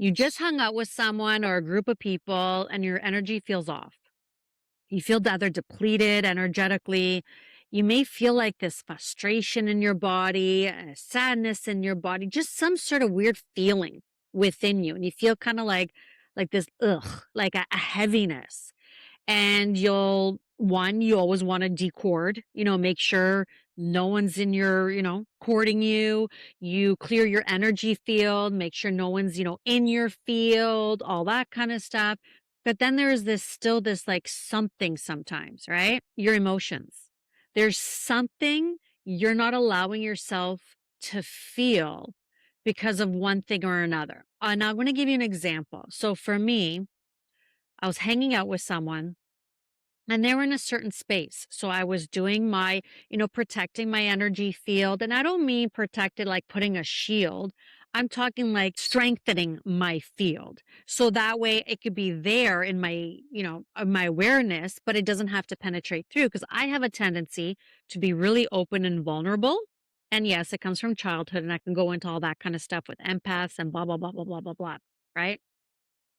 You just hung out with someone or a group of people and your energy feels off. You feel either depleted energetically. You may feel like this frustration in your body, a sadness in your body, just some sort of weird feeling within you. And you feel kind of like this, like a heaviness. And you always want to decord, make sure no one's in your, courting you. You clear your energy field, make sure no one's, in your field, all that kind of stuff. But then there's still this like something sometimes, right? Your emotions. There's something you're not allowing yourself to feel because of one thing or another. And I'm going to give you an example. So for me, I was hanging out with someone and they were in a certain space. So I was doing my, protecting my energy field. And I don't mean protected like putting a shield. I'm talking like strengthening my field. So that way it could be there in my, my awareness, but it doesn't have to penetrate through because I have a tendency to be really open and vulnerable. And yes, it comes from childhood and I can go into all that kind of stuff with empaths and blah, blah, blah, blah, blah, blah, blah. Right.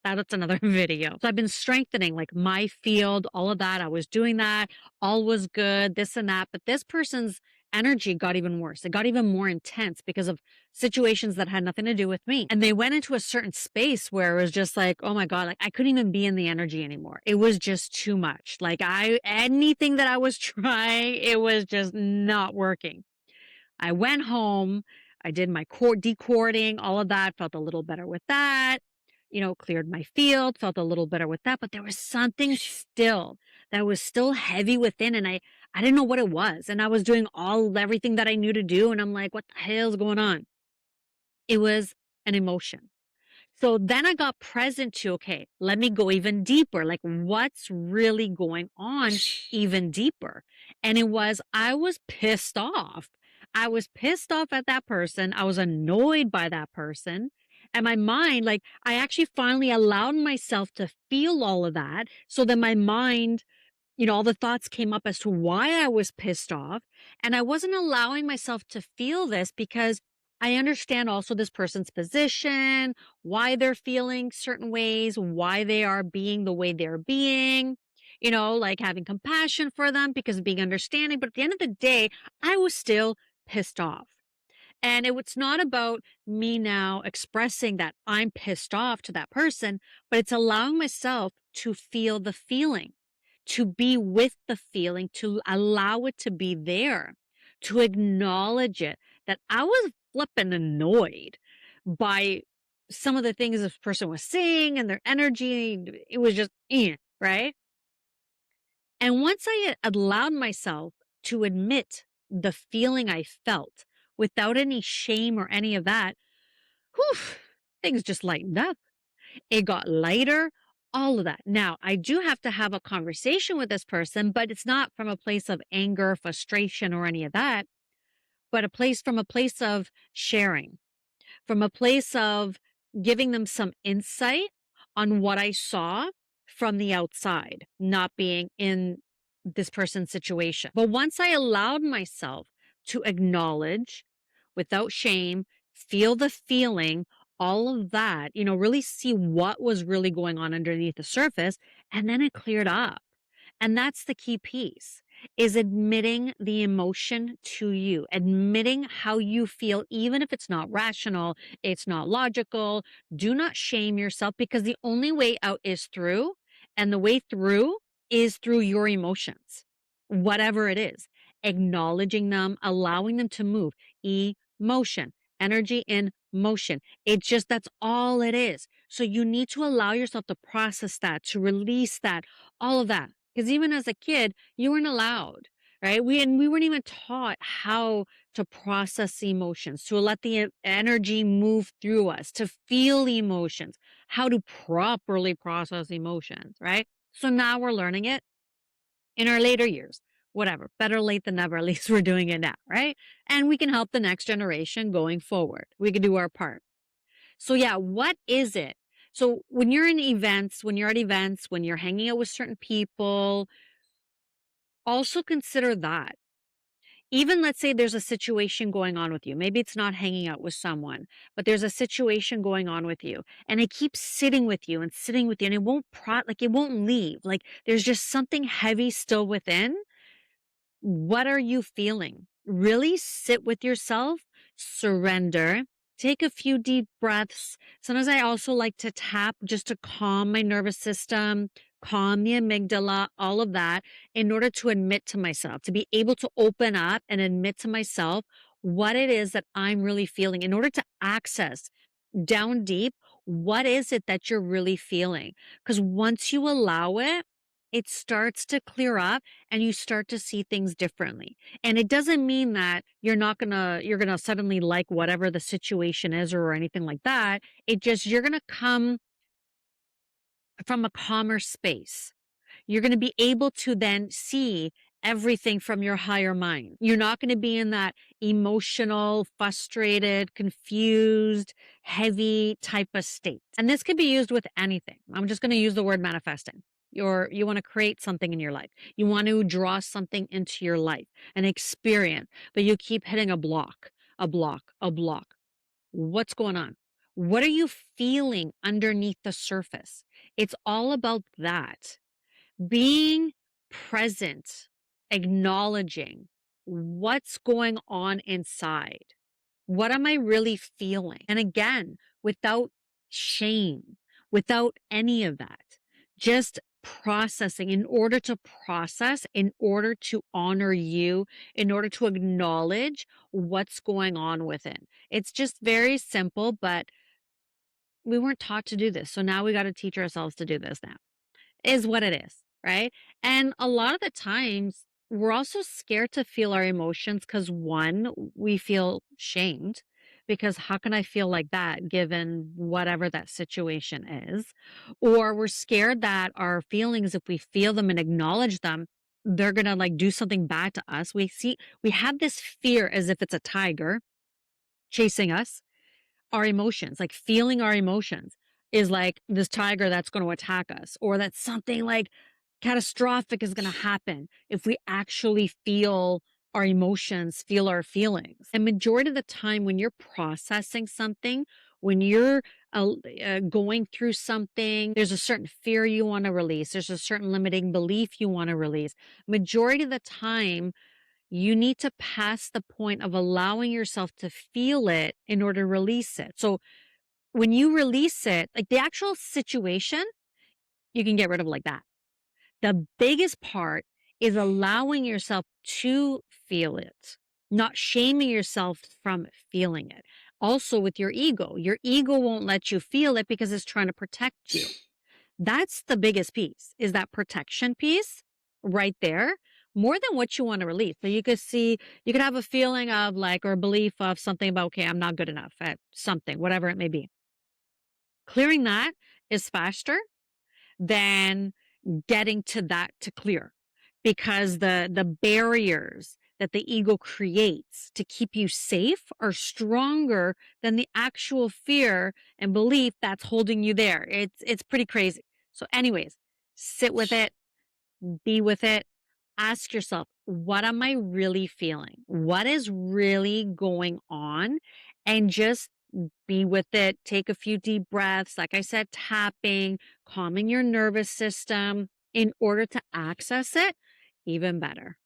That's another video. So I've been strengthening like my field, all of that. I was doing that. All was good, this and that. But this person's energy got even worse. It got even more intense because of situations that had nothing to do with me. And they went into a certain space where it was just like, oh my God, like I couldn't even be in the energy anymore. It was just too much. Like anything that I was trying, it was just not working. I went home. I did my decording, all of that, felt a little better with that, cleared my field, felt a little better with that. But there was something still that was still heavy within. And I didn't know what it was. And I was doing everything that I knew to do. And I'm like, what the hell is going on? It was an emotion. So then I got present to, okay, let me go even deeper. Like, what's really going on even deeper? And I was pissed off. I was pissed off at that person. I was annoyed by that person. And my mind, like, I actually finally allowed myself to feel all of that. So then my mind, all the thoughts came up as to why I was pissed off. And I wasn't allowing myself to feel this because I understand also this person's position, why they're feeling certain ways, why they are being the way they're being, like having compassion for them because of being understanding. But at the end of the day, I was still pissed off. And it's not about me now expressing that I'm pissed off to that person, but it's allowing myself to feel the feeling, to be with the feeling, to allow it to be there, to acknowledge it, that I was flipping annoyed by some of the things this person was saying and their energy. It was just, right? And once I allowed myself to admit the feeling I felt without any shame or any of that, whew, things just lightened up. It got lighter, all of that. Now, I do have to have a conversation with this person, but it's not from a place of anger, frustration, or any of that, but from a place of sharing, from a place of giving them some insight on what I saw from the outside, not being in this person's situation. But once I allowed myself to acknowledge without shame, feel the feeling, all of that, really see what was really going on underneath the surface, and then it cleared up. And that's the key piece is admitting the emotion to you, admitting how you feel, even if it's not rational, it's not logical. Do not shame yourself because the only way out is through, and the way through is through your emotions, whatever it is, acknowledging them, allowing them to move. Emotion, energy in motion. That's all it is. So you need to allow yourself to process that, to release that, all of that. Because even as a kid, you weren't allowed, right? We weren't even taught how to process emotions, to let the energy move through us, to feel emotions, how to properly process emotions, right? So now we're learning it in our later years. Whatever, better late than never. At least we're doing it now, right? And we can help the next generation going forward. We can do our part. So, yeah, what is it? So, when you're in events, when you're at events, when you're hanging out with certain people, also consider that. Even let's say there's a situation going on with you. Maybe it's not hanging out with someone, but there's a situation going on with you and it keeps sitting with you and sitting with you and it won't like it won't leave. Like there's just something heavy still within. What are you feeling? Really sit with yourself, surrender, take a few deep breaths. Sometimes I also like to tap just to calm my nervous system, calm the amygdala, all of that, in order to admit to myself, to be able to open up and admit to myself what it is that I'm really feeling in order to access down deep, what is it that you're really feeling? Because once you allow it, it starts to clear up and you start to see things differently. And it doesn't mean that you're gonna suddenly like whatever the situation is or anything like that. It just you're gonna come from a calmer space. You're going to be able to then see everything from your higher mind. You're not going to be in that emotional, frustrated, confused, heavy type of state. And this can be used with anything. I'm just going to use the word manifesting. You want to create something in your life. You want to draw something into your life, an experience, but you keep hitting a block, a block, a block. What's going on? What are you feeling underneath the surface? It's all about that being present, acknowledging what's going on inside. What am I really feeling? And again, without shame, without any of that, just processing in order to process, in order to honor you, in order to acknowledge what's going on within. It's just very simple, but we weren't taught to do this. So now we got to teach ourselves to do this now is what it is, right? And a lot of the times, we're also scared to feel our emotions because one, we feel shamed because how can I feel like that given whatever that situation is? Or we're scared that our feelings, if we feel them and acknowledge them, they're gonna like do something bad to us. We have this fear as if it's a tiger chasing us our emotions, like feeling our emotions is like this tiger that's going to attack us, or that something like catastrophic is going to happen if we actually feel our emotions, feel our feelings. And majority of the time, when you're processing something, when you're going through something, there's a certain fear you want to release, there's a certain limiting belief you want to release. Majority of the time, you need to pass the point of allowing yourself to feel it in order to release it. So when you release it, like the actual situation, you can get rid of like that. The biggest part is allowing yourself to feel it, not shaming yourself from feeling it. Also, with your ego won't let you feel it because it's trying to protect you. That's the biggest piece, is that protection piece right there, more than what you want to release. So you could have a feeling of like, or a belief of something about, okay, I'm not good enough at something, whatever it may be. Clearing that is faster than getting to that to clear because the barriers that the ego creates to keep you safe are stronger than the actual fear and belief that's holding you there. It's pretty crazy. So anyways, sit with it, be with it. Ask yourself, what am I really feeling? What is really going on? And just be with it. Take a few deep breaths. Like I said, tapping, calming your nervous system in order to access it even better.